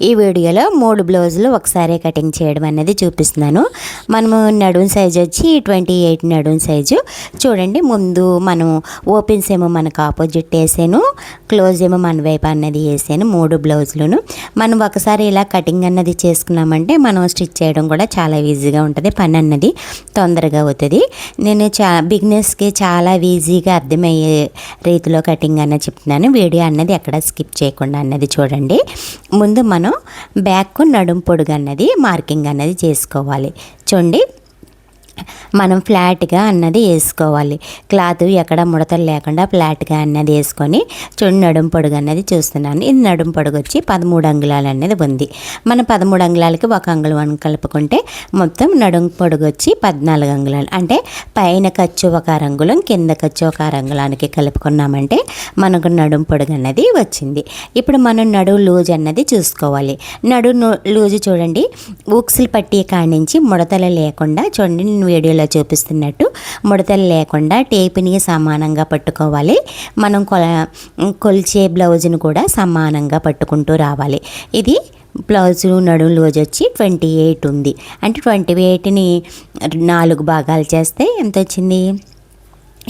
ఈ వీడియోలో 3 బ్లౌజులు ఒకసారి కటింగ్ చేయడం అనేది చూపిస్తున్నాను. మనము నడుం సైజు వచ్చి 28 నడుం సైజు. చూడండి, ముందు మనం ఓపెన్స్ ఏమో మనకు ఆపోజిట్ వేసాను, క్లోజ్ ఏమో మన వైపు అన్నది వేసాను. 3 బ్లౌజులను మనం ఒకసారి ఇలా కటింగ్ అన్నది చేసుకున్నామంటే మనం స్టిచ్ చేయడం కూడా చాలా ఈజీగా ఉంటుంది, పని అన్నది తొందరగా అవుతుంది. నేను బిగినర్స్కి చాలా ఈజీగా అర్థమయ్యే రీతిలో కటింగ్ అన్నది చెప్తున్నాను. వీడియో అన్నది ఎక్కడ స్కిప్ చేయకుండా అన్నది చూడండి. ముందు మనం బ్యాక్ నడుం పొడుగు అన్నది మార్కింగ్ అన్నది చేసుకోవాలి. చూడండి, మనం ఫ్లాట్గా అన్నది వేసుకోవాలి. క్లాత్ ఎక్కడ ముడతలు లేకుండా ఫ్లాట్గా అన్నది వేసుకొని చూడండి, నడుం పొడుగు అన్నది చూస్తున్నాను. ఇది నడుం పొడుగు వచ్చి 13 అంగుళాలు అనేది ఉంది. మనం 13 అంగుళాలకి 1 అంగుళం కలుపుకుంటే మొత్తం నడుం పొడుగు వచ్చి 14 అంగుళాలు. అంటే పైన ఖర్చు 1 అంగుళం, కింద ఖర్చు 1 అంగుళానికి కలుపుకున్నామంటే మనకు నడుం పొడుగు అన్నది వచ్చింది. ఇప్పుడు మనం నడుం లూజ్ అన్నది చూసుకోవాలి. నడుం లూజు చూడండి, ఊక్సులు పట్టే కాడి నుంచి ముడతలు లేకుండా చూడండి, నేను వీడియోలో చూపిస్తున్నట్టు ముడతలు లేకుండా టేపుని సమానంగా పట్టుకోవాలి. మనం కొలిచే బ్లౌజ్ను కూడా సమానంగా పట్టుకుంటూ రావాలి. ఇది బ్లౌజు నడుం లూజ్ వచ్చి 28 ఉంది. అంటే 28ని 4 భాగాలు చేస్తే ఎంత వచ్చింది?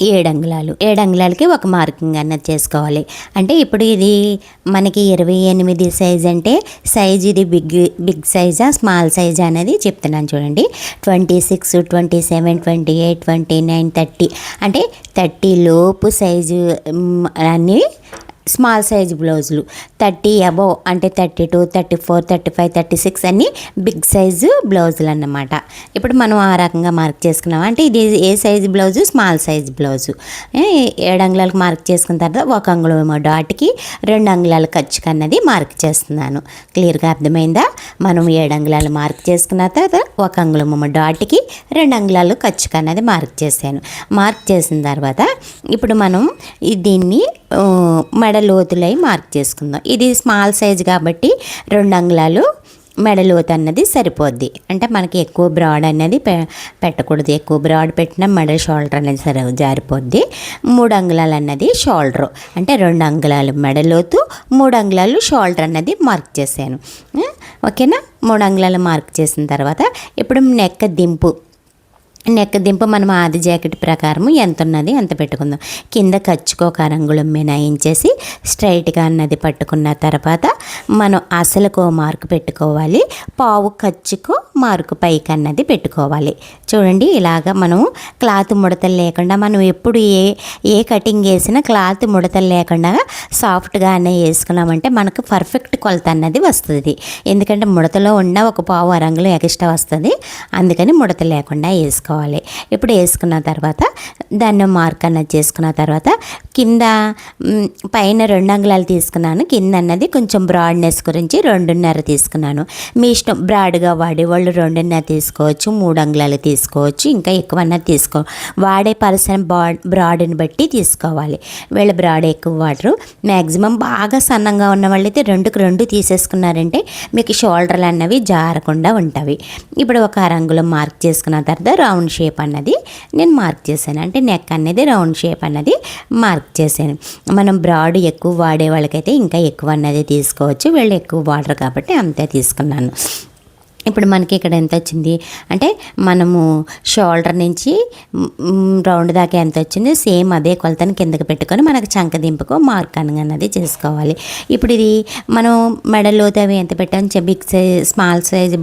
7 అంగుళాలు. 7 అంగుళాలకి ఒక మార్కింగ్ అన్నది చేసుకోవాలి. అంటే ఇప్పుడు ఇది మనకి 28 సైజ్ అంటే సైజ్ ఇది బిగ్ సైజా స్మాల్ సైజా అనేది చెప్తున్నాను చూడండి. 26, 27, 28, 29, 30 అంటే 30 లోపు సైజు అన్నీ స్మాల్ సైజ్ బ్లౌజులు. 30 అబోవ్ అంటే 32, 34, 35, 36 అన్నీ బిగ్ సైజు బ్లౌజులు అన్నమాట. ఇప్పుడు మనం ఆ రకంగా మార్క్ చేసుకున్నాం అంటే ఇది ఏ size blouse? Small size blouse. 7 అంగుళాలకు మార్క్ చేసుకున్న తర్వాత 1 అంగుళం డాట్కి 2 అంగుళాల ఖర్చుకి అన్నది మార్క్ చేస్తున్నాను. క్లియర్గా అర్థమైందా? మనం 7 అంగుళాలు మార్క్ చేసుకున్న తర్వాత 1 అంగుళం డాట్కి 2 అంగుళాలు ఖర్చుకి అన్నది మార్క్ చేశాను. మార్క్ చేసిన తర్వాత ఇప్పుడు మనం దీన్ని మెడ లోతులై మార్క్ చేసుకుందాం. ఇది స్మాల్ సైజ్ కాబట్టి 2 అంగుళాలు మెడ లోతు అన్నది సరిపోద్ది. అంటే మనకి ఎక్కువ బ్రాడ్ అనేది పెట్టకూడదు. ఎక్కువ బ్రాడ్ పెట్టినా మెడ షోల్డర్ అనేది జారిపోద్ది. 3 అంగుళాలు అన్నది షోల్డరు. అంటే 2 అంగుళాలు మెడ లోతు, 3 అంగుళాలు షోల్డర్ అన్నది మార్క్ చేశాను. ఓకేనా? 3 అంగుళాలు మార్క్ చేసిన తర్వాత ఇప్పుడు నెక్ దింపు మనం ఆది జాకెట్ ప్రకారం ఎంత ఉన్నది అంత పెట్టుకుందాం. కింద ఖర్చుకో 1 అంగుళం మినాయించేసి స్ట్రైట్గా అన్నది పట్టుకున్న తర్వాత మనం అసలుకో మార్కు పెట్టుకోవాలి. పావు ఖర్చుకో మార్కు పైకి అన్నది పెట్టుకోవాలి. చూడండి, ఇలాగ మనం క్లాత్ ముడతలు లేకుండా మనం ఎప్పుడు ఏ కటింగ్ వేసినా క్లాత్ ముడతలు లేకుండా సాఫ్ట్గా అన్నది వేసుకున్నామంటే మనకు పర్ఫెక్ట్ కొలత అన్నది వస్తుంది. ఎందుకంటే ముడతలో ఉన్న ఒక పావు అరంగులు ఎక్స్ట్రా వస్తుంది, అందుకని ముడత లేకుండా వేసుకోవాలి. ఇప్పుడు వేసుకున్న తర్వాత దాన్ని మార్క్ అన్నది చేసుకున్న తర్వాత కింద పైన 2 అంగుళాలు తీసుకున్నాను. కింద అన్నది కొంచెం బ్రాడ్నెస్ గురించి 2.5 తీసుకున్నాను. మీ ఇష్టం, బ్రాడ్గా వాడేవాళ్ళు 2.5 తీసుకోవచ్చు, 3 అంగుళాలు తీసుకోవచ్చు, ఇంకా ఎక్కువ అన్నది వాడే పర్సన్ బ్రాడ్ని బట్టి తీసుకోవాలి. వీళ్ళ బ్రాడ్ ఎక్కువ వాడరు. మ్యాక్సిమం బాగా సన్నంగా ఉన్న వాళ్ళైతే 2కి 2 తీసేసుకున్నారంటే మీకు షోల్డర్లు అన్నవి జారకుండా ఉంటాయి. ఇప్పుడు 1 అంగుళం మార్క్ చేసుకున్న తర్వాత రౌండ్ షేప్ అన్నది నేను మార్క్ చేశాను. అంటే నెక్ అనేది రౌండ్ షేప్ అన్నది మార్క్ చేశాను. మనం బ్రాడ్ ఎక్కువ వాడే వాళ్ళకైతే ఇంకా ఎక్కువ అన్నది తీసుకోవచ్చు. వీళ్ళు ఎక్కువ వాడరు కాబట్టి అంతే తీసుకున్నాను. ఇప్పుడు మనకి ఇక్కడ ఎంత వచ్చింది అంటే మనము షోల్డర్ నుంచి రౌండ్ దాకా ఎంత వచ్చింది సేమ్ అదే కొలతని కిందకి పెట్టుకొని మనకు చంక దింపుకో మార్క్ అన్నది చేసుకోవాలి. ఇప్పుడు ఇది మనం మెడలోతు అవి ఎంత పెట్టాము? బిగ్ సైజ్ స్మాల్ సైజ్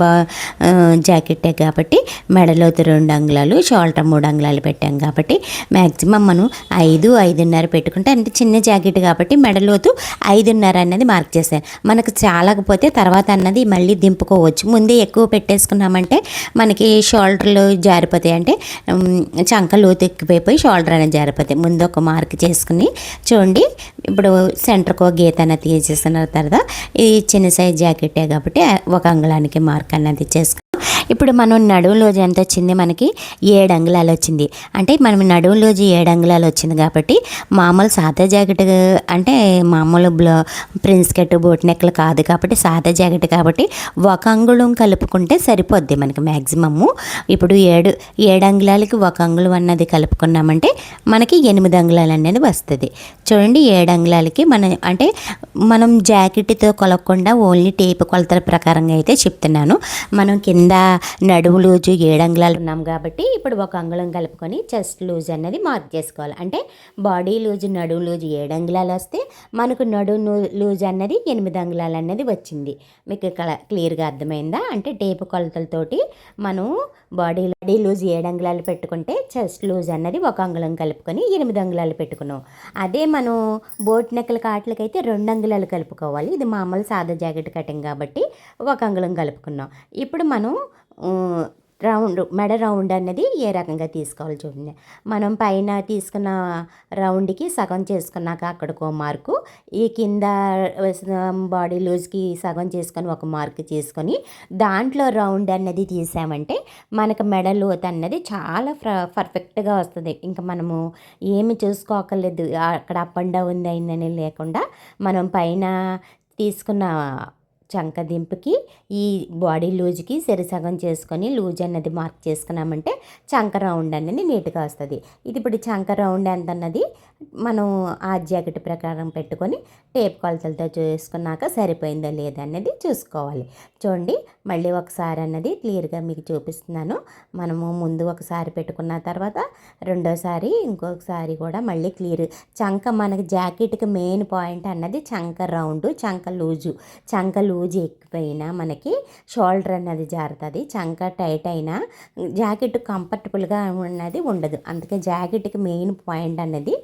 జాకెట్టే కాబట్టి మెడలోతు 2 అంగుళాలు, షోల్డర్ 3 అంగుళాలు పెట్టాం కాబట్టి మ్యాక్సిమం మనం 5, 5.5 పెట్టుకుంటే అంటే చిన్న జాకెట్ కాబట్టి మెడలోతు 5.5 అన్నది మార్క్ చేశాను. మనకు చాలకపోతే తర్వాత అన్నది మళ్ళీ దింపుకోవచ్చు. ముందే ఎక్కువ పెట్టేసుకున్నామంటే మనకి షోల్డర్లు జారిపోతాయి. అంటే చంక లోతు ఎక్కిపోయి షోల్డర్ అనేది జారిపోతాయి. ముందు ఒక మార్క్ చేసుకుని చూడండి, ఇప్పుడు సెంటర్కో గీత అన్నది తీసేసిన తర్వాత ఇది చిన్న సైజ్ జాకెటే కాబట్టి 1 అంగుళానికి మార్క్ అన్నది చేసుకుని ఇప్పుడు మనం నడుము లోజు ఎంత వచ్చింది, మనకి 7 అంగుళాలు వచ్చింది. అంటే మనం నడుము లోజు 7 అంగుళాలు వచ్చింది కాబట్టి మామూలు సాదా జాకెట్ అంటే మామూలు ప్రిన్స్ కట్ బోట్ నెక్లు కాదు కాబట్టి సాదా జాకెట్ కాబట్టి 1 అంగుళం కలుపుకుంటే సరిపోద్ది మనకి మ్యాక్సిమము. ఇప్పుడు 7 అంగుళాలకి 1 అంగుళం అన్నది కలుపుకున్నామంటే మనకి 8 అంగుళాలు అనేది వస్తుంది. చూడండి 7 అంగుళాలకి మనం జాకెట్తో కొలవకుండా ఓన్లీ టేప్ కొలతల ప్రకారంగా అయితే చెప్తున్నాను. మనం కింద నడుము లూజు 7 అంగుళాలు ఉన్నాం కాబట్టి ఇప్పుడు 1 అంగుళం కలుపుకొని చెస్ట్ లూజ్ అనేది మార్క్ చేసుకోవాలి. అంటే బాడీ లూజు నడుము లూజు 7 అంగుళాలు వస్తే మనకు నడుము లూజ్ అన్నది 8 అంగుళాలు అన్నది వచ్చింది. మీకు క్లియర్గా అర్థమైందా? అంటే టేపు కొలతలతోటి మనం బాడీ లూజ్ 7 అంగుళాలు పెట్టుకుంటే చెస్ట్ లూజ్ అన్నది 1 అంగుళం కలుపుకొని 8 అంగుళాలు పెట్టుకున్నాం. అదే మనం బోట్ నెక్కల కాట్లకైతే 2 అంగుళాలు కలుపుకోవాలి. ఇది మామూలు సాదా జాకెట్ కటింగ్ కాబట్టి 1 అంగుళం కలుపుకున్నాం. ఇప్పుడు మనం మెడ రౌండ్ అనేది ఏ రకంగా తీసుకోవాలి చూడండి. మనం పైన తీసుకున్న రౌండ్కి సగం చేసుకున్నాక అక్కడికో మార్కు, ఈ కింద బాడీ లూజ్కి సగం చేసుకొని ఒక మార్కు చేసుకొని దాంట్లో రౌండ్ అన్నది తీసామంటే మనకు మెడ లోతు అన్నది చాలా పర్ఫెక్ట్గా వస్తుంది. ఇంకా మనము ఏమి చూసుకోకర్లేదు, అక్కడ అప్ అండ్ డౌన్ అయిందని లేకుండా మనం పైన తీసుకున్న చంక దింపుకి ఈ బాడీ లూజ్కి సరిసగం చేసుకొని లూజ్ అన్నది మార్క్ చేసుకున్నామంటే చంక రౌండ్ అనేది నీట్గా వస్తుంది. ఇది ఇప్పుడు చంక రౌండ్ ఎంత అన్నది మనం ఆ జాకెట్ ప్రకారం పెట్టుకొని టేప్ కొలతలతో చూసుకున్నాక సరిపోయిందో లేదా అన్నది చూసుకోవాలి. చూడండి మళ్ళీ ఒకసారి అన్నది క్లియర్గా మీకు చూపిస్తున్నాను. మనము ముందు ఒకసారి పెట్టుకున్న తర్వాత రెండోసారి ఇంకొకసారి కూడా మళ్ళీ క్లియర్ చంక మనకి జాకెట్కి మెయిన్ పాయింట్ అన్నది చంక రౌండ్, చంక లూజు ఎక్కువైనా మనకి షోల్డర్ అన్నది జారుతుంది. చంక టైట్ అయినా జాకెట్ కంఫర్టబుల్గా ఉన్నది ఉండదు. అందుకే జాకెట్కి మెయిన్ పాయింట్ అన్నది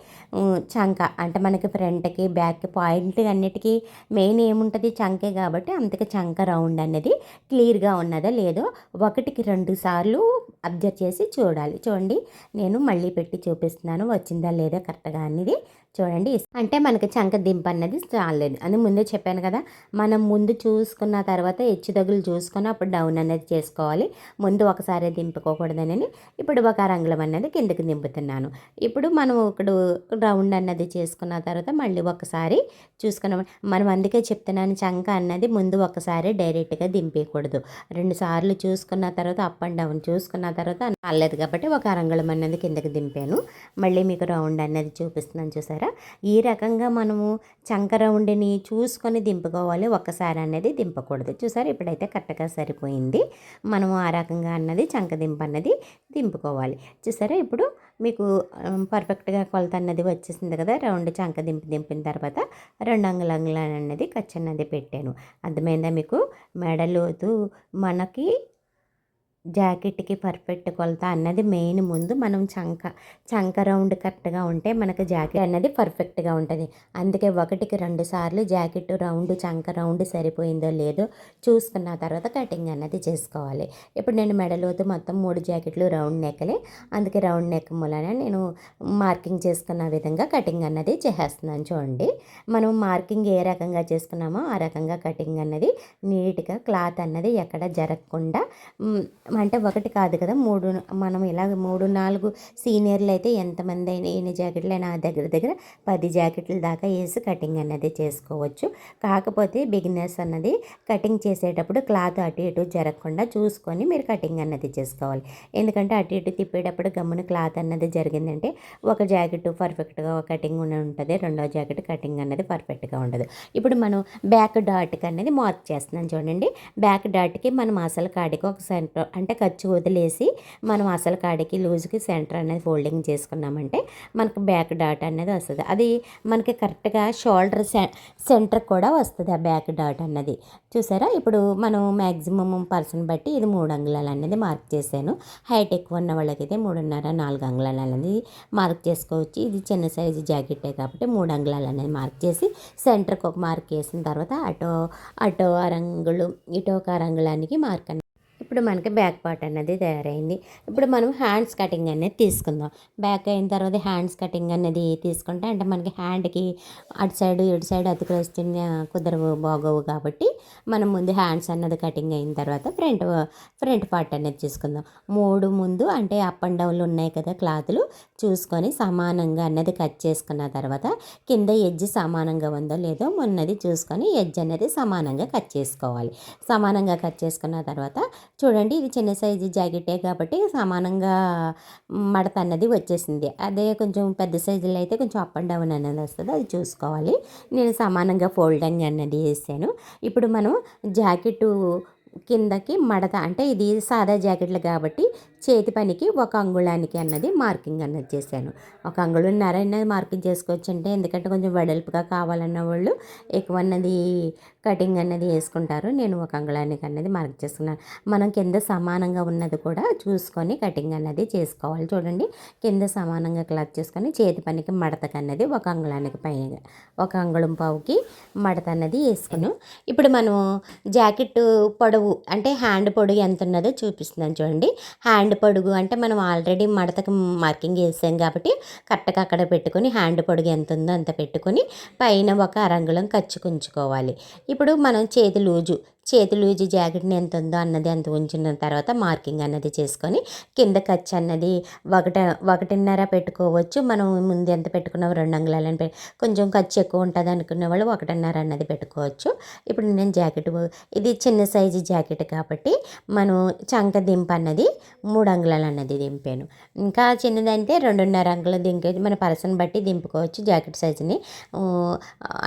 చంక. అంటే మనకి ఫ్రంట్కి బ్యాక్కి పాయింట్ అన్నిటికీ మెయిన్ ఏముంటుంది చంకే కాబట్టి అందుకే చంక రౌండ్ అనేది క్లియర్గా ఉన్నదో లేదో 1కి 2 సార్లు అబ్జర్వ్ చేసి చూడాలి. చూడండి నేను మళ్ళీ పెట్టి చూపిస్తున్నాను వచ్చిందా లేదా కరెక్ట్గా అనేది చూడండి. అంటే మనకి చంక దింపు అన్నది చాలేదు అని ముందే చెప్పాను కదా. మనం ముందు చూసుకున్న తర్వాత హెచ్చు తగులు చూసుకొని అప్పుడు డౌన్ అనేది చేసుకోవాలి. ముందు ఒకసారి దింపుకోకూడదని ఇప్పుడు 1 అంగుళం అన్నది కిందకి దింపుతున్నాను. ఇప్పుడు మనం ఒకడు రౌండ్ అన్నది చేసుకున్న తర్వాత మళ్ళీ ఒకసారి చూసుకున్నాం. మనం అందుకే చెప్తున్నాను చంక అన్నది ముందు ఒకసారి డైరెక్ట్గా దింపేయకూడదు. 2 సార్లు చూసుకున్న తర్వాత అప్ అండ్ డౌన్ చూసుకున్న తర్వాత రాలేదు కాబట్టి 1 అంగుళం అన్నది కిందకి దింపాను. మళ్ళీ మీకు రౌండ్ అన్నది చూపిస్తున్నాను చూసారా. ఈ రకంగా మనము చంక రౌండ్ని చూసుకొని దింపుకోవాలి, ఒక్కసారి అనేది దింపకూడదు. చూసారు ఇప్పుడైతే కరెక్ట్గా సరిపోయింది. మనము ఆ రకంగా అన్నది చంక దింపు అన్నది దింపుకోవాలి. చూసారా ఇప్పుడు మీకు పర్ఫెక్ట్గా కొలత అన్నది వచ్చేసింది కదా. రౌండ్ చంక దింపిన తర్వాత 2 అంగుళాలు అన్నది ఖర్చు అన్నది పెట్టాను. అర్థమైందా మీకు? మెడలోతు మనకి జాకెట్కి పర్ఫెక్ట్ కొలత అన్నది మెయిన్. ముందు మనం చంక రౌండ్ కరెక్ట్గా ఉంటే మనకు జాకెట్ అన్నది పర్ఫెక్ట్గా ఉంటుంది. అందుకే 1కి 2 సార్లు జాకెట్ రౌండ్ చంక రౌండ్ సరిపోయిందో లేదో చూసుకున్న తర్వాత కటింగ్ అన్నది చేసుకోవాలి. ఇప్పుడు నేను మెడలోతు మొత్తం 3 జాకెట్లు రౌండ్ నెక్కలే, అందుకే రౌండ్ నెక్ మూలన నేను మార్కింగ్ చేసుకున్న విధంగా కటింగ్ అన్నది చేసేస్తున్నాను. చూడండి మనం మార్కింగ్ ఏ రకంగా చేసుకున్నామో ఆ రకంగా కటింగ్ అన్నది నీట్గా క్లాత్ అన్నది ఎక్కడ జరగకుండా, అంటే 1 కాదు కదా 3, మనం ఇలా 3, 4 సీనియర్లు అయితే ఎంతమంది అయినా ఎన్ని జాకెట్లు అయినా దగ్గర 10 జాకెట్ల దాకా వేసి కటింగ్ అనేది చేసుకోవచ్చు. కాకపోతే బిగినర్స్ అన్నది కటింగ్ చేసేటప్పుడు క్లాత్ అటు ఇటు జరగకుండా చూసుకొని మీరు కటింగ్ అన్నది చేసుకోవాలి. ఎందుకంటే అటు ఇటు తిప్పేటప్పుడు గమ్మున క్లాత్ అన్నది జరిగిందంటే ఒక జాకెట్ పర్ఫెక్ట్గా కటింగ్ ఉంటుంది, రెండో జాకెట్ కటింగ్ అన్నది పర్ఫెక్ట్గా ఉండదు. ఇప్పుడు మనం బ్యాక్ డాట్కి అనేది మార్క్ చేస్తున్నాం చూడండి. బ్యాక్ డాట్కి మనం అసలు కాడికి ఒక సెంటర్ అంటే ఖర్చు వదిలేసి మనం అసలు కాడికి లూజ్కి సెంటర్ అనేది ఫోల్డింగ్ చేసుకున్నామంటే మనకు బ్యాక్ డాట్ అనేది వస్తుంది. అది మనకి కరెక్ట్గా షోల్డర్ సెంటర్ కూడా వస్తుంది ఆ బ్యాక్ డాట్ అన్నది. చూసారా ఇప్పుడు మనం మ్యాక్సిమం పర్సన్ బట్టి ఇది 3 అంగుళాలు అనేది మార్క్ చేశాను. హైట్ ఎక్కువ ఉన్న వాళ్ళకైతే 3.5, 4 అంగుళాలు అనేది మార్క్ చేసుకోవచ్చు. ఇది చిన్న సైజు జాకెటే కాబట్టి 3 అంగుళాలు అనేది మార్క్ చేసి సెంటర్కి ఒక మార్క్ వేసిన తర్వాత అటో అరంగుళం ఇటో ఒక అరంగుళానికి మార్క్ ఇప్పుడు మనకి బ్యాక్ పార్ట్ అన్నది తయారైంది. ఇప్పుడు మనం హ్యాండ్స్ కటింగ్ అనేది తీసుకుందాం. బ్యాక్ అయిన తర్వాత హ్యాండ్స్ కటింగ్ అనేది తీసుకుంటే అంటే మనకి హ్యాండ్‌కి అటు సైడ్, ఇటు సైడ్ అతుకులొస్తున్న కుదరవు, బాగోవు కాబట్టి మనం ముందు హ్యాండ్స్ అన్నది కటింగ్ అయిన తర్వాత ఫ్రంట్ పార్ట్ అనేది తీసుకుందాం. 3 ముందు అంటే అప్ అండ్ డౌన్‌లు ఉన్నాయి కదా క్లాతులు చూసుకొని సమానంగా అన్నది కట్ చేసుకున్న తర్వాత కింద ఎడ్జ్ సమానంగా ఉందో లేదో మొన్నది చూసుకొని ఎడ్జ్ అనేది సమానంగా కట్ చేసుకోవాలి. సమానంగా కట్ చేసుకున్న తర్వాత చూడండి ఇది చిన్న సైజు జాకెటే కాబట్టి సమానంగా మడత అన్నది వచ్చేసింది. అదే కొంచెం పెద్ద సైజులో అయితే కొంచెం అప్ అండ్ డౌన్ అనేది వస్తుంది, అది చూసుకోవాలి. నేను సమానంగా ఫోల్డింగ్ అన్నది వేసాను. ఇప్పుడు మనం జాకెట్టు కిందకి మడత అంటే ఇది సాదా జాకెట్లు కాబట్టి చేతి పనికి 1 అంగుళానికి అన్నది మార్కింగ్ అన్నది చేశాను. 1 అంగుళంన్నర అన్నది మార్కింగ్ చేసుకోవచ్చు అంటే ఎందుకంటే కొంచెం వెడల్పుగా కావాలన్న వాళ్ళు ఎక్కువ అన్నది కటింగ్ అన్నది వేసుకుంటారు. నేను 1 అంగుళానికి అన్నది మార్క్ చేసుకున్నాను. మనం కింద సమానంగా ఉన్నది కూడా చూసుకొని కటింగ్ అన్నది చేసుకోవాలి. చూడండి కింద సమానంగా క్లాత్ చేసుకొని చేతి పనికి మడతకు అన్నది 1 అంగుళానికి పైన 1 అంగుళం పావుకి మడత అన్నది వేసుకుని ఇప్పుడు మనం జాకెట్ పొడవు అంటే హ్యాండ్ పొడుగు ఎంత ఉన్నదో చూపిస్తున్నాను చూడండి. హ్యాండ్ పొడుగు అంటే మనం ఆల్రెడీ మడతకు మార్కింగ్ వేసాం కాబట్టి కరెక్ట్గా అక్కడ పెట్టుకొని హ్యాండ్ పొడుగు ఎంత ఉందో అంత పెట్టుకొని పైన 1 అరంగుళం ఖర్చుకుంచుకోవాలి. ఇప్పుడు మనం చేతి లూజు జాకెట్ని ఎంత ఉందో అన్నది అంత ఉంచిన తర్వాత మార్కింగ్ అన్నది చేసుకొని కింద ఖర్చు అన్నది 1.5 పెట్టుకోవచ్చు. మనం ముందు ఎంత పెట్టుకున్నాం 2 అంగుళాలని కొంచెం ఖర్చు ఎక్కువ ఉంటుంది అనుకునే వాళ్ళు 1.5 అన్నది పెట్టుకోవచ్చు. ఇప్పుడు నేను ఇది చిన్న సైజు జాకెట్ కాబట్టి మనం చంక దింప అన్నది 3 అంగుళాలు అన్నది దింపాను. ఇంకా చిన్నదంటే 2.5 అంగుళాలు దింపేది మన పర్సన్ బట్టి దింపుకోవచ్చు జాకెట్ సైజుని.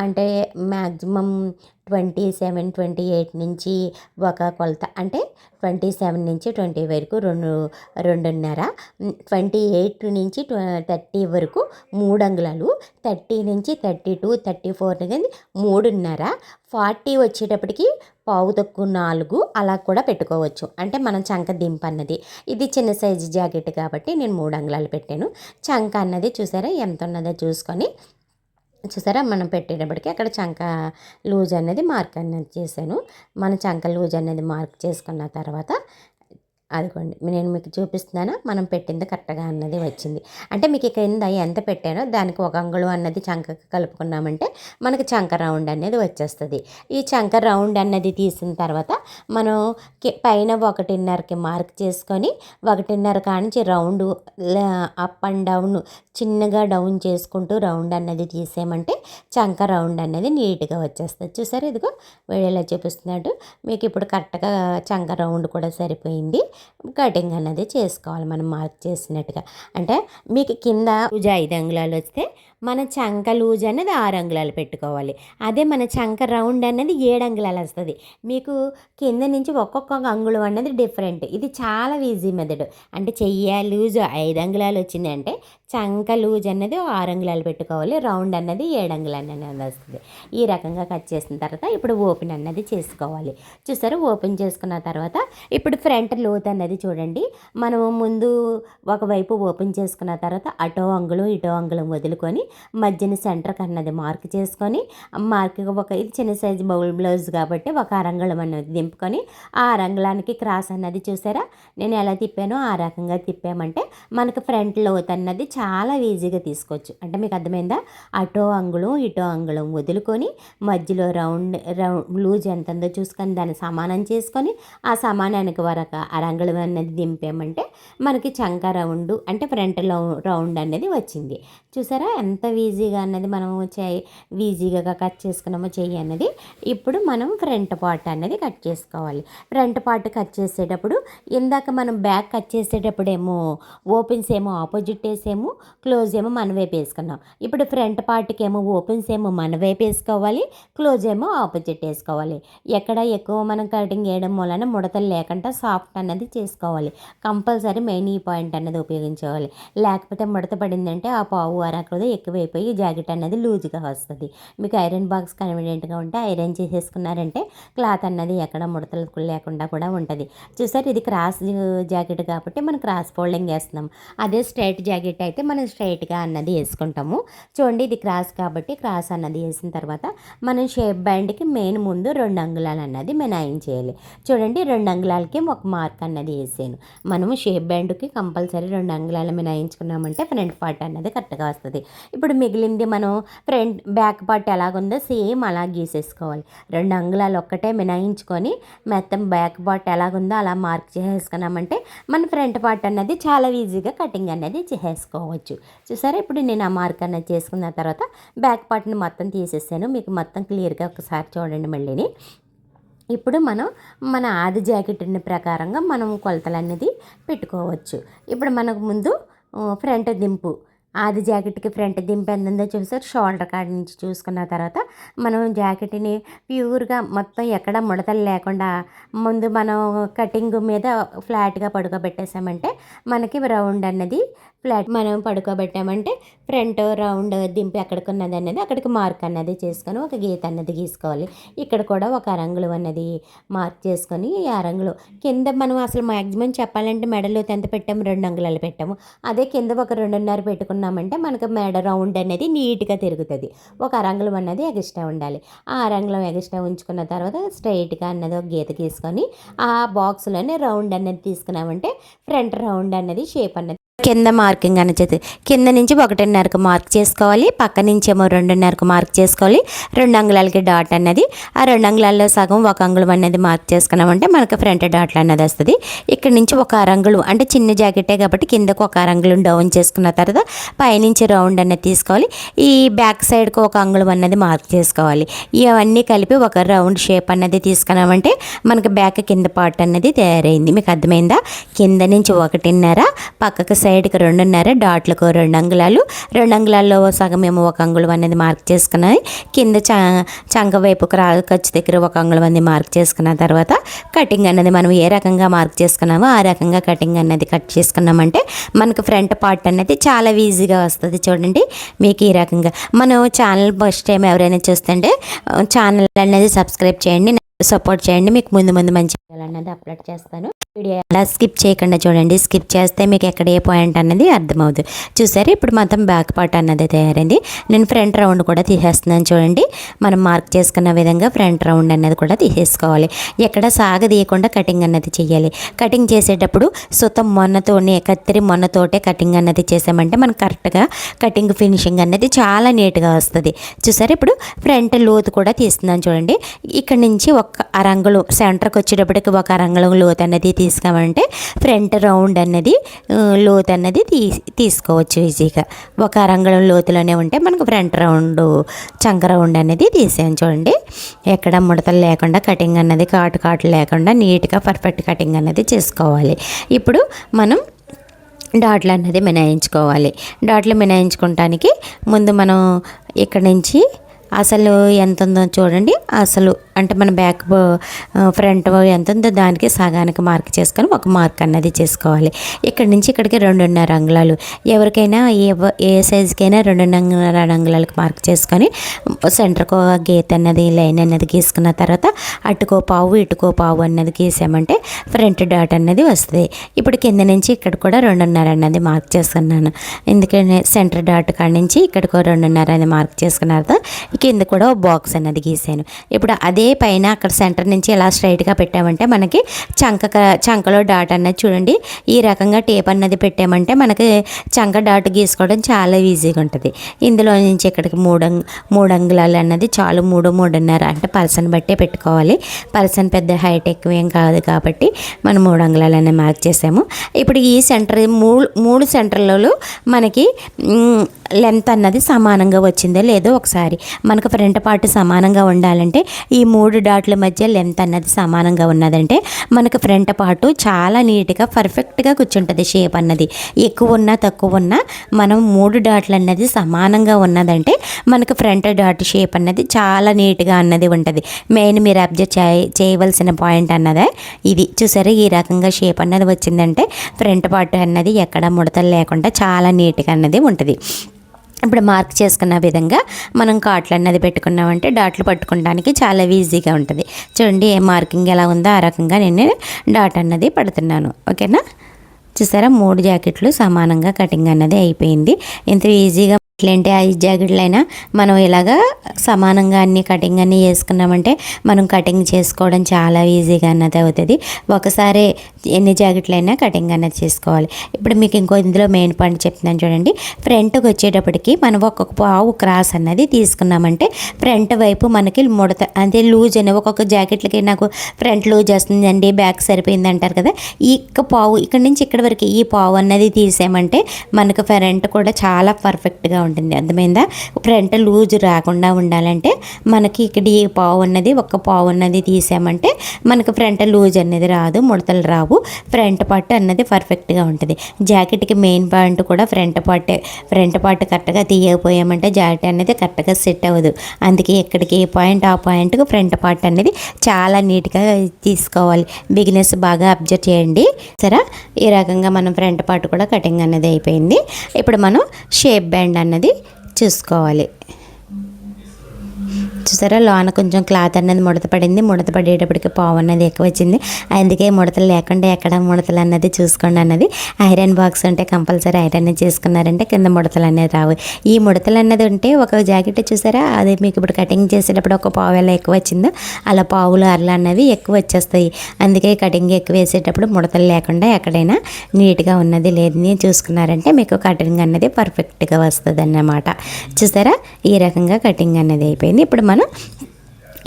అంటే మ్యాక్సిమం 27, 28 నుంచి 1 కొలత అంటే 27 నుంచి 20 వరకు 2.5, 28 నుంచి 30 వరకు 3 అంగుళాలు, 30 నుంచి 32, 34 కానీ 3.5, 40 వచ్చేటప్పటికి పావు తక్కువ 4 అలా కూడా పెట్టుకోవచ్చు. అంటే మనం చంక దింప అన్నది ఇది చిన్న సైజు జాకెట్ కాబట్టి నేను 3 అంగుళాలు పెట్టాను. చంక అన్నది చూసారా ఎంత ఉన్నదో చూసుకొని చూసారా మనం పెట్టేటప్పటికి అక్కడ చంక లూజ్ అనేది మార్క్ అనేది చేశాను. మన చంక లూజ్ అనేది మార్క్ చేసుకున్న తర్వాత అదిగోండి నేను మీకు చూపిస్తున్నాను మనం పెట్టింది కరెక్ట్గా అన్నది వచ్చింది. అంటే మీకు కింద ఎంత పెట్టానో దానికి 1 అంగుళం అన్నది చంకకి కలుపుకున్నామంటే మనకి చంక రౌండ్ అనేది వచ్చేస్తుంది. ఈ చంక రౌండ్ అన్నది తీసిన తర్వాత మనం పైన 1.5కి మార్క్ చేసుకొని 1.5 కానించి రౌండ్ అప్ అండ్ డౌన్ చిన్నగా డౌన్ చేసుకుంటూ రౌండ్ అన్నది తీసేయమంటే చంక రౌండ్ అనేది నీట్గా వచ్చేస్తుంది. చూసారు ఇదిగో వీడియోలో చూపిస్తున్నట్టు మీకు ఇప్పుడు కరెక్ట్గా చంక రౌండ్ కూడా సరిపోయింది. కటింగ్ అన్నది చేసుకోవాలి మనం మార్క్ చేసినట్టుగా. అంటే మీకు కింద లూజ్ 5 అంగుళాలు వస్తే మన చంక లూజ్ అనేది 6 అంగుళాలు పెట్టుకోవాలి. అదే మన చంక రౌండ్ అనేది 7 అంగుళాలు వస్తుంది. మీకు కింద నుంచి ఒక్కొక్క అంగుళం అనేది డిఫరెంట్. ఇది చాలా ఈజీ మెథడ్. అంటే చెయ్య లూజ్ 5 అంగుళాలు వచ్చింది అంటే చంక లూజ్ అన్నది 6 అంగుళాలు పెట్టుకోవాలి, రౌండ్ అన్నది 7 అంగుళాలు అనేది వస్తుంది. ఈ రకంగా కట్ చేసిన తర్వాత ఇప్పుడు ఓపెన్ అన్నది చేసుకోవాలి. చూసారు ఓపెన్ చేసుకున్న తర్వాత ఇప్పుడు ఫ్రంట్ లోత్ అన్నది చూడండి. మనము ముందు ఒకవైపు ఓపెన్ చేసుకున్న తర్వాత అటో అంగుళం ఇటో అంగుళం వదులుకొని మధ్యన సెంటర్కి అన్నది మార్క్ చేసుకొని మార్క్గా ఇది చిన్న సైజు బౌల్ బ్లౌజ్ కాబట్టి 1 అరంగుళం అన్నది దింపుకొని ఆ అరంగుళానికి క్రాస్ అన్నది చూసారా నేను ఎలా తిప్పానో ఆ రకంగా తిప్పామంటే మనకు ఫ్రంట్ లోత్ అన్నది చాలా ఈజీగా తీసుకోవచ్చు. అంటే మీకు అర్థమైందా? అటో అంగుళం ఇటో అంగుళం వదులుకొని మధ్యలో రౌండ్ లూజ్ ఎంత ఉందో చూసుకొని దాన్ని సమానం చేసుకొని ఆ సమానానికి వరకు అరంగుళం అన్నది దింపామంటే మనకి చంక రౌండ్ అంటే ఫ్రంట్ రౌండ్ అనేది వచ్చింది. చూసారా ఎంత ఈజీగా అన్నది మనం ఈజీగా కట్ చేసుకున్నామో చెయ్యి అన్నది. ఇప్పుడు మనం ఫ్రంట్ పార్ట్ అన్నది కట్ చేసుకోవాలి. ఫ్రంట్ పార్ట్ కట్ చేసేటప్పుడు ఇందాక మనం బ్యాక్ కట్ చేసేటప్పుడు ఏమో ఓపెన్స్ ఏమో ఆపోజిట్ వేసేమో క్లోజ్ ఏమో మన వైపు వేసుకున్నాం. ఇప్పుడు ఫ్రంట్ పార్ట్కి ఏమో ఓపెన్స్ ఏమో మన వైపు వేసుకోవాలి, క్లోజ్ ఏమో ఆపోజిట్ వేసుకోవాలి. ఎక్కడ ఎక్కువ మనం కటింగ్ వేయడం వలన ముడతలు లేకుండా సాఫ్ట్ అన్నది అన్నది చేసుకోవాలి. కంపల్సరీ మెయిన్ ఈ పాయింట్ అన్నది ఉపయోగించుకోవాలి. లేకపోతే ముడత పడిందంటే ఆ పావు అరకుది ఎక్కువైపోయి జాకెట్ అన్నది లూజ్గా వస్తుంది. మీకు ఐరన్ బాక్స్ కన్వీనియంట్గా ఉంటే ఐరన్ చేసేసుకున్నారంటే క్లాత్ అన్నది ఎక్కడ ముడతలు లేకుండా కూడా ఉంటుంది. చూసారు, ఇది క్రాస్ జాకెట్ కాబట్టి మనం క్రాస్ ఫోల్డింగ్ వేస్తున్నాం. అదే స్ట్రైట్ జాకెట్ అయితే మనం స్ట్రైట్గా అన్నది వేసుకుంటాము. చూడండి, ఇది క్రాస్ కాబట్టి క్రాస్ అన్నది వేసిన తర్వాత మనం షేప్ బ్యాండ్కి మెయిన్ ముందు 2 అంగుళాలు అన్నది మినాయిన్ చేయాలి. చూడండి, 2 అంగుళాలకి ఒక మార్క్ అన్నది వేసాను. మనము షేప్ బ్యాండ్కి కంపల్సరీ 2 అంగుళాలు మినాయించుకున్నామంటే ఫ్రంట్ పార్ట్ అన్నది కరెక్ట్గా వస్తుంది. ఇప్పుడు మిగిలింది మనం బ్యాక్ పార్ట్ ఎలాగుందో సేమ్ అలా గీసేసుకోవాలి. 2 అంగుళాలు ఒక్కటే మినాయించుకొని మొత్తం బ్యాక్ పార్ట్ ఎలాగుందో అలా మార్క్ చేసేసుకున్నామంటే మన ఫ్రంట్ పార్ట్ అన్నది చాలా ఈజీగా కటింగ్ అనేది చేసేసుకోవచ్చు. చూసారా, ఇప్పుడు నేను ఆ మార్క్ అన్నది చేసుకున్న తర్వాత బ్యాక్ పార్ట్ని మొత్తం తీసేసాను. మీకు మొత్తం క్లియర్గా ఒకసారి చూడండి మళ్ళీని. ఇప్పుడు మనం మన ఆది జాకెట్ ప్రకారంగా మనం కొలతలు అనేది పెట్టుకోవచ్చు. ఇప్పుడు మనకు ముందు ఫ్రంట్ దింపు, ఆది జాకెట్కి ఫ్రంట్ దింపు ఎంత ఉందో చూసారు. షోల్డర్ కాడ నుంచి చూసుకున్న తర్వాత మనం జాకెట్ని ప్యూర్గా మొత్తం ఎక్కడ ముడతలు లేకుండా ముందు మనం కటింగ్ మీద ఫ్లాట్గా పడుకోబెట్టేసామంటే మనకి రౌండ్ అన్నది ఫ్లాట్ మనం పడుకోబెట్టామంటే ఫ్రంట్ రౌండ్ దింపి ఎక్కడికి ఉన్నది అన్నది అక్కడికి మార్క్ అన్నది చేసుకొని ఒక గీత అన్నది గీసుకోవాలి. ఇక్కడ కూడా ఒక అరంగులు అన్నది మార్క్ చేసుకొని ఈ అరంగులు కింద మనం అసలు మ్యాక్సిమం చెప్పాలంటే మెడలో ఎంత పెట్టాము, 2 అంగుళాలు పెట్టాము. అదే కింద ఒక 2.5 పెట్టుకున్నామంటే మనకు మెడ రౌండ్ అనేది నీట్గా తిరుగుతుంది. ఒక అరంగులం అన్నది ఎగస్ట్రా ఉండాలి. ఆ అరంగులం ఎగస్ట్రా ఉంచుకున్న తర్వాత స్ట్రైట్గా అన్నది ఒక గీత గీసుకొని ఆ బాక్స్లోనే రౌండ్ అన్నది తీసుకున్నామంటే ఫ్రంట్ రౌండ్ అన్నది షేప్ అన్నది కింద మార్కింగ్ అనేది కింద నుంచి 1.5కు మార్క్ చేసుకోవాలి. పక్క నుంచి ఏమో 2.5కు మార్క్ చేసుకోవాలి. 2 అంగుళాలకి డాట్ అన్నది ఆ 2 అంగుళాల్లో సగం 1 అంగుళం అనేది మార్క్ చేసుకున్నామంటే మనకు ఫ్రంట్ డాట్లు అన్నది వస్తుంది. ఇక్కడ నుంచి 1 అరంగుళం అంటే చిన్న జాకెటే కాబట్టి కిందకు 1 అరంగుళం డౌన్ చేసుకున్న తర్వాత పైనుంచి రౌండ్ అన్నది తీసుకోవాలి. ఈ బ్యాక్ సైడ్కి 1 అంగుళం అన్నది మార్క్ చేసుకోవాలి. ఇవన్నీ కలిపి ఒక రౌండ్ షేప్ అన్నది తీసుకున్నామంటే మనకు బ్యాక్ కింద పార్ట్ అన్నది తయారైంది. మీకు అర్థమైందా? కింద నుంచి 1.5, పక్కకు సైడ్కి 2.5, డాట్లకు 2 అంగుళాలు, 2 అంగుళాల్లో సగం ఏమో 1 అంగుళం అనేది మార్క్ చేసుకున్నాయి. కింద చంక వైపు ఖర్చు దగ్గర 1 అంగుళం అనేది మార్క్ చేసుకున్న తర్వాత కటింగ్ అన్నది మనం ఏ రకంగా మార్క్ చేసుకున్నామో ఆ రకంగా కటింగ్ అన్నది కట్ చేసుకున్నామంటే మనకు ఫ్రంట్ పార్ట్ అనేది చాలా ఈజీగా వస్తుంది. చూడండి, మీకు ఈ రకంగా మనం ఛానల్ ఫస్ట్ టైం ఎవరైనా చూస్తుంటే ఛానల్ అనేది సబ్స్క్రైబ్ చేయండి, సపోర్ట్ చేయండి. మీకు ముందు మంచి అన్నది అప్లోడ్ చేస్తాను. వీడియో అలా స్కిప్ చేయకుండా చూడండి. స్కిప్ చేస్తే మీకు ఎక్కడ ఏ పాయింట్ అన్నది అర్థమవుతుంది. చూసారు, ఇప్పుడు మొత్తం బ్యాక్ పార్ట్ అన్నది తయారైంది. నేను ఫ్రంట్ రౌండ్ కూడా తీసేస్తున్నాను. చూడండి, మనం మార్క్ చేసుకున్న విధంగా ఫ్రంట్ రౌండ్ అన్నది కూడా తీసేసుకోవాలి. ఎక్కడ సాగదీయకుండా కటింగ్ అన్నది చేయాలి. కటింగ్ చేసేటప్పుడు సుతం కత్తిరి మొన్నతోటే కటింగ్ అన్నది చేసామంటే మనకు కరెక్ట్గా కటింగ్ ఫినిషింగ్ అన్నది చాలా నీట్గా వస్తుంది. చూసారు, ఇప్పుడు ఫ్రంట్ లోతు కూడా తీస్తున్నాను. చూడండి, ఇక్కడ నుంచి 1 అరంగుళం సెంటర్కి వచ్చేటప్పటికి 1 అరంగుళం లోతు అన్నది తీసుకోమంటే ఫ్రంట్ రౌండ్ అన్నది లోతు అన్నది తీసుకోవచ్చు ఈజీగా. 1 అరంగుళం లోతులోనే ఉంటే మనకు ఫ్రంట్ రౌండ్ చంక రౌండ్ అనేది తీసాను. చూడండి, ఎక్కడ ముడతలు లేకుండా కటింగ్ అన్నది కాటు లేకుండా నీట్గా పర్ఫెక్ట్ కటింగ్ అన్నది చేసుకోవాలి. ఇప్పుడు మనం డాట్లు అన్నది మినాయించుకోవాలి. డాట్లు మినాయించుకోవటానికి ముందు మనం ఇక్కడ నుంచి అసలు ఎంత ఉందో చూడండి. అసలు అంటే మన బ్యాక్ ఫ్రంట్ ఎంత ఉందో దానికి సగానికి మార్క్ చేసుకొని 1 మార్క్ అన్నది చేసుకోవాలి. ఇక్కడి నుంచి ఇక్కడికి 2.5 అంగుళాలు. ఎవరికైనా ఏ సైజుకైనా 2.5 అంగుళాలకు మార్క్ చేసుకొని సెంటర్కో గీత అన్నది లైన్ అన్నది గీసుకున్న తర్వాత అటుకో పావు ఇటుకో పావు అన్నది గీసామంటే ఫ్రంట్ డాట్ అన్నది వస్తుంది. ఇప్పుడు కింద నుంచి ఇక్కడ కూడా 2.5 అన్నది మార్క్ చేసుకున్నాను. ఎందుకంటే సెంటర్ డాట్ కాడ నుంచి ఇక్కడికో 2.5 అనేది మార్క్ చేసుకున్న తర్వాత కింద కూడా బాక్స్ అన్నది గీసాను. ఇప్పుడు అదే పైన అక్కడ సెంటర్ నుంచి ఇలా స్ట్రైట్గా పెట్టామంటే మనకి చంకలో డాట్ అన్నది చూడండి ఈ రకంగా టేప్ అన్నది పెట్టామంటే మనకి చంక డాట్ గీసుకోవడం చాలా ఈజీగా ఉంటుంది. ఇందులో నుంచి ఇక్కడికి 3 అంగుళాలు అన్నది చాలు. 3.5 అంటే పర్సన్ బట్టే పెట్టుకోవాలి. పర్సన్ పెద్ద హైట్ ఎక్కువ ఏం కాదు కాబట్టి మనం 3 అంగుళాలు అనేది మార్క్ చేసాము. ఇప్పుడు ఈ సెంటర్ 3 సెంటర్లలో మనకి లెంత్ అన్నది సమానంగా వచ్చిందో లేదో ఒకసారి మనకు ఫ్రంట్ పార్ట్ సమానంగా ఉండాలంటే ఈ 3 డాట్ల మధ్య లెంత్ అన్నది సమానంగా ఉన్నదంటే మనకు ఫ్రంట్ పార్ట్ చాలా నీట్గా పర్ఫెక్ట్గా కూర్చుంటుంది. షేప్ అన్నది ఎక్కువ ఉన్నా తక్కువ ఉన్నా మనం 3 డాట్లు అన్నది సమానంగా ఉన్నదంటే మనకు ఫ్రంట్ డాట్ షేప్ అన్నది చాలా నీట్గా అన్నది ఉంటుంది. మెయిన్ మీరు అబ్జర్వ్ చేయవలసిన పాయింట్ అన్నదే ఇది. చూసారా ఈ రకంగా షేప్ అన్నది వచ్చిందంటే ఫ్రంట్ పార్ట్ అన్నది ఎక్కడ ముడతలు లేకుండా చాలా నీట్గా అన్నది ఉంటుంది. ఇప్పుడు మార్క్ చేసుకున్న విధంగా మనం కాట్లు అన్నది పెట్టుకున్నామంటే డాట్లు పట్టుకోవడానికి చాలా ఈజీగా ఉంటుంది. చూడండి ఏ మార్కింగ్ ఎలా ఉందో ఆ రకంగా నేను డాట్ అన్నది పడుతున్నాను. ఓకేనా, చూసారా 3 జాకెట్లు సమానంగా కటింగ్ అన్నది అయిపోయింది. ఎంత ఈజీగా ఇట్లాంటి 5 జాకెట్లైనా మనం ఇలాగా సమానంగా అన్ని కటింగ్ అన్నీ చేసుకున్నామంటే మనం కటింగ్ చేసుకోవడం చాలా ఈజీగా అన్నది అవుతుంది. ఒకసారి ఎన్ని జాకెట్లైనా కటింగ్ అన్నది చేసుకోవాలి. ఇప్పుడు మీకు ఇంకో ఇందులో మెయిన్ పాయింట్ చెప్తున్నాను చూడండి. ఫ్రంట్కి వచ్చేటప్పటికి మనం ఒక్కొక్క పావు క్రాస్ అన్నది తీసుకున్నామంటే ఫ్రంట్ వైపు మనకి ముడత అంటే లూజ్ అని ఒక్కొక్క జాకెట్లకి నాకు ఫ్రంట్ లూజ్ వస్తుందండి బ్యాక్ సరిపోయింది అంటారు కదా. ఈ పావు ఇక్కడ నుంచి ఇక్కడ వరకు ఈ పావు అన్నది తీసామంటే మనకు ఫ్రంట్ కూడా చాలా పర్ఫెక్ట్గా ఉంటుంది. అర్థమైందా? ఫ్రంట్ లూజ్ రాకుండా ఉండాలంటే మనకి ఇక్కడ ఈ పావు అన్నది ఒక్క పావు అన్నది తీసామంటే మనకు ఫ్రంట్ లూజ్ అనేది రాదు, ముడతలు రావు, ఫ్రంట్ పార్ట్ అన్నది పర్ఫెక్ట్గా ఉంటుంది. జాకెట్కి మెయిన్ పాయింట్ కూడా ఫ్రంట్ పార్ట్ కరెక్ట్గా తీయకపోయామంటే జాకెట్ అనేది కరెక్ట్గా సెట్ అవ్వదు. అందుకే ఎక్కడికి ఏ పాయింట్ ఆ పాయింట్కి ఫ్రంట్ పార్ట్ అనేది చాలా నీట్గా తీసుకోవాలి. బిగినర్స్ బాగా అబ్జర్వ్ చేయండి. సరే ఈ రకంగా మనం ఫ్రంట్ పార్ట్ కూడా కటింగ్ అన్నది అయిపోయింది. ఇప్పుడు మనం షేప్ బ్యాండ్ అన్నది చూసుకోవాలి. చూసారా లోన కొంచెం క్లాత్ అన్నది ముడత పడింది. ముడత పడేటప్పటికి పావు అన్నది ఎక్కువ వచ్చింది. అందుకే ముడతలు లేకుండా ఎక్కడ ముడతలు అన్నది చూసుకోండి అన్నది. ఐరన్ బాక్స్ ఉంటే కంపల్సరీ ఐరన్ చేసుకున్నారంటే కింద ముడతలు అనేది రావు. ఈ ముడతలు అన్నది ఉంటే ఒక జాకెట్ చూసారా అది మీకు ఇప్పుడు కటింగ్ చేసేటప్పుడు ఒక పావు ఎలా ఎక్కువ వచ్చిందో అలా పావులు అరలు అన్నవి ఎక్కువ వచ్చేస్తాయి. అందుకే కటింగ్ ఎక్కువ వేసేటప్పుడు ముడతలు లేకుండా ఎక్కడైనా నీట్గా ఉన్నది లేదని చూసుకున్నారంటే మీకు కటింగ్ అన్నది పర్ఫెక్ట్గా వస్తుంది అన్నమాట. చూసారా ఈ రకంగా కటింగ్ అన్నది అయిపోయింది. ఇప్పుడు మనం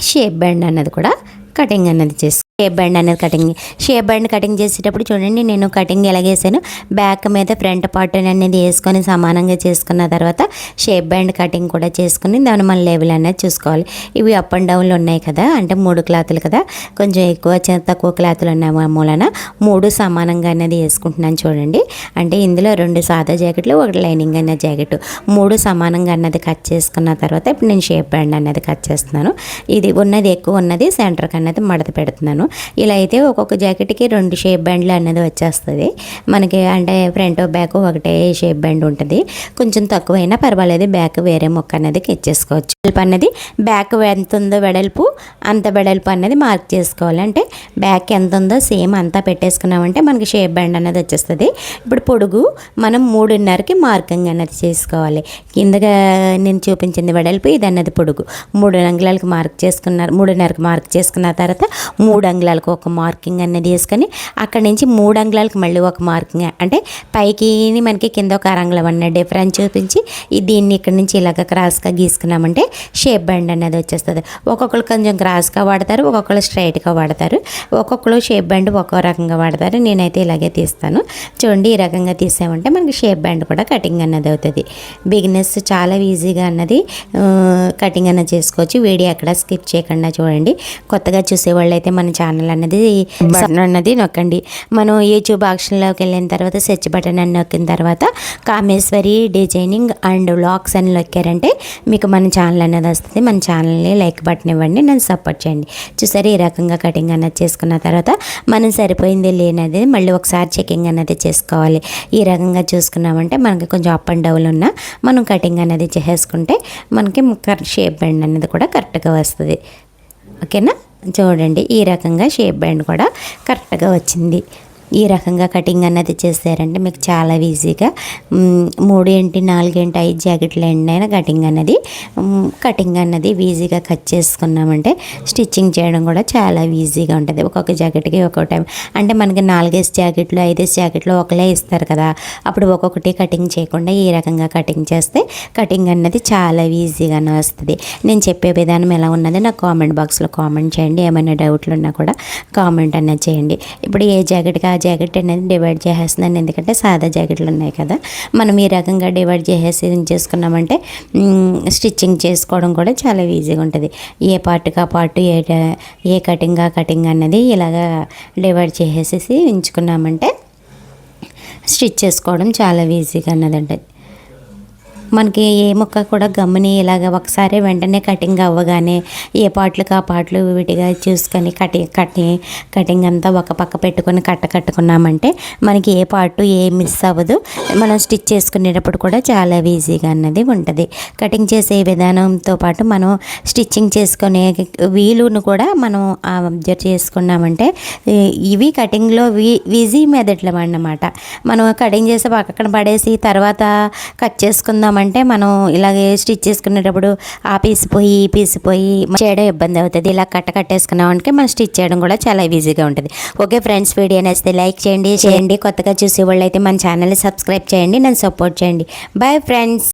షేప్ బ్యాండ్ అన్నది కూడా కటింగ్ అన్నది చేసుకో. షేప్ బ్యాండ్ అనేది షేప్ బ్యాండ్ కటింగ్ చేసేటప్పుడు చూడండి నేను కటింగ్ ఎలాగేసాను బ్యాక్ మీద ఫ్రంట్ పార్ట్ అనేది వేసుకొని సమానంగా చేసుకున్న తర్వాత షేప్ బ్యాండ్ కటింగ్ కూడా చేసుకుని దాన్ని మన లెవెల్ అనేది చూసుకోవాలి. ఇవి అప్ అండ్ డౌన్లు ఉన్నాయి కదా, అంటే 3 క్లాతులు కదా, కొంచెం ఎక్కువ తక్కువ క్లాతులు ఉన్నాయి మూలన 3 సమానంగా అనేది వేసుకుంటున్నాను చూడండి. అంటే ఇందులో 2 సాదా జాకెట్లు 1 లైనింగ్ అనే జాకెట్ 3 సమానంగా అన్నది కట్ చేసుకున్న తర్వాత ఇప్పుడు నేను షేప్ బ్యాండ్ అనేది కట్ చేస్తున్నాను. ఇది ఉన్నది ఎక్కువ ఉన్నది సెంటర్కి అన్నది మడత పెడుతున్నాను. ఇలా అయితే ఒక్కొక్క జాకెట్కి 2 షేప్ బ్యాండ్లు అనేది వచ్చేస్తుంది మనకి. అంటే ఫ్రంట్ బ్యాక్ ఒకటే షేప్ బ్యాండ్ ఉంటుంది. కొంచెం తక్కువైనా పర్వాలేదు, బ్యాక్ వేరే మొక్క అనేది ఇచ్చేసుకోవచ్చు. వెడల్పు అన్నది బ్యాక్ ఎంత ఉందో వెడల్పు అంత వెడల్పు అన్నది మార్క్ చేసుకోవాలి. అంటే బ్యాక్ ఎంత ఉందో సేమ్ అంతా పెట్టేసుకున్నామంటే మనకి షేప్ బ్యాండ్ అనేది వచ్చేస్తుంది. ఇప్పుడు పొడుగు మనం 3.5కి మార్కింగ్ అన్నది చేసుకోవాలి. కిందగా నేను చూపించింది వెడల్పు, ఇది అన్నది పొడుగు. 3 అంగుళాలకు మార్క్ చేసుకున్నారు, 3.5కి మార్క్ చేసుకున్న తర్వాత 3 అంగుళాలకు ఒక మార్కింగ్ అనేది వేసుకొని అక్కడి నుంచి 3 అంగుళాలకు మళ్ళీ ఒక మార్కింగ్, అంటే పైకి మనకి కింద ఒక అరంగుళం అన్న డిఫరెన్స్ చూపించి దీన్ని ఇక్కడ నుంచి ఇలాగ క్రాస్గా గీసుకున్నామంటే షేప్ బ్యాండ్ అనేది వచ్చేస్తుంది. ఒక్కొక్కరు కొంచెం క్రాస్గా వాడతారు, ఒక్కొక్కరు స్ట్రైట్గా వాడతారు, ఒక్కొక్కరు షేప్ బ్యాండ్ ఒక్కో రకంగా వాడతారు. నేనైతే ఇలాగే తీస్తాను చూడండి. ఈ రకంగా తీసామంటే మనకి షేప్ బ్యాండ్ కూడా కటింగ్ అన్నది అవుతుంది. బిగినర్స్ చాలా ఈజీగా అన్నది కటింగ్ అన్నది చేసుకోవచ్చు. వీడియో ఎక్కడ స్కిప్ చేయకుండా చూడండి. కొత్తగా చూసేవాళ్ళు అయితే మన ఛానల్ అన్నది బటన్ అన్నది నొక్కండి. మనం యూట్యూబ్ ఆప్షన్లోకి వెళ్ళిన తర్వాత సెర్చ్ బటన్ అని నొక్కిన తర్వాత కామేశ్వరి డిజైనింగ్ అండ్ వ్లాగ్స్ అని నొక్కారంటే మీకు మన ఛానల్ అన్నది వస్తుంది. మన ఛానల్ని లైక్ బటన్ ఇవ్వండి, నన్ను సపోర్ట్ చేయండి. చూసారు ఈ రకంగా కటింగ్ అన్నది చేసుకున్న తర్వాత మనం సరిపోయింది లేనది మళ్ళీ ఒకసారి చెకింగ్ అన్నది చేసుకోవాలి. ఈ రకంగా చూసుకున్నామంటే మనకి కొంచెం అప్ అండ్ డౌన్ ఉన్న మనం కటింగ్ అనేది చేసుకుంటే మనకి షేప్ బ్యాండ్ అనేది కూడా కరెక్ట్గా వస్తుంది. ఓకేనా, చూడండి ఈ రకంగా షేప్ బ్యాండ్ కూడా కరెక్ట్గా వచ్చింది. ఈ రకంగా కటింగ్ అన్నది చేశారంటే మీకు చాలా ఈజీగా 3 ఏంటి 4 ఏంటి 5 జాకెట్లు ఎండైనా కటింగ్ అన్నది ఈజీగా కట్ చేసుకున్నామంటే స్టిచ్చింగ్ చేయడం కూడా చాలా ఈజీగా ఉంటుంది. ఒక్కొక్క జాకెట్కి ఒక్కొక్క టైం అంటే మనకి 4 జాకెట్లు 5 జాకెట్లు ఒకలే ఇస్తారు కదా, అప్పుడు ఒక్కొక్కటి కటింగ్ చేయకుండా ఈ రకంగా కటింగ్ చేస్తే కటింగ్ అన్నది చాలా ఈజీగానే వస్తుంది. నేను చెప్పే విధానం ఎలా ఉన్నది నాకు కామెంట్ బాక్స్లో కామెంట్ చేయండి. ఏమైనా డౌట్లు ఉన్నా కూడా కామెంట్ అన్నది చేయండి. ఇప్పుడు ఏ జాకెట్కి ఆ జాకెట్ అనేది డివైడ్ చేసేస్తున్నాను, ఎందుకంటే సాదా జాకెట్లు ఉన్నాయి కదా, మనం ఈ రకంగా డివైడ్ చేసేసి చేసుకున్నామంటే స్టిచ్చింగ్ చేసుకోవడం కూడా చాలా ఈజీగా ఉంటుంది. ఏ పార్ట్కి ఆ పార్ట్, ఏ కటింగ్ ఆ కటింగ్ అన్నది ఇలాగా డివైడ్ చేసేసి ఉంచుకున్నామంటే స్టిచ్ చేసుకోవడం చాలా ఈజీగా అన్నదండి. మనకి ఏ ముక్క కూడా గమ్ముని ఇలాగ ఒకసారి వెంటనే కటింగ్ అవ్వగానే ఏ పార్ట్లకు ఆ పార్ట్లు విడిగా చూసుకొని కటింగ్ అంతా ఒక పక్క పెట్టుకొని కట్టుకున్నామంటే మనకి ఏ పార్ట్ ఏ మిస్ అవ్వదు. మనం స్టిచ్ చేసుకునేటప్పుడు కూడా చాలా ఈజీగా అన్నది ఉంటుంది. కటింగ్ చేసే విధానంతో పాటు మనం స్టిచ్చింగ్ చేసుకునే వీలును కూడా మనం అబ్జర్వ్ చేసుకున్నామంటే ఇవి కటింగ్లో ఈజీ మెథడ్లు అన్నమాట. మనం కటింగ్ చేసి పక్కన పడేసి తర్వాత కట్ చేసుకుందాం అంటే మనం ఇలాగే స్టిచ్ చేసుకునేటప్పుడు ఆ పీసిపోయి ఈ పీసిపోయి చేయడం ఇబ్బంది అవుతుంది. ఇలా కట్టేసుకున్నామంటే మనం స్టిచ్ చేయడం కూడా చాలా ఈజీగా ఉంటుంది. ఓకే ఫ్రెండ్స్, వీడియో నచ్చితే లైక్ చేయండి. కొత్తగా చూసే వాళ్ళు అయితే మన ఛానల్ని సబ్స్క్రైబ్ చేయండి, నన్ను సపోర్ట్ చేయండి. Bye friends.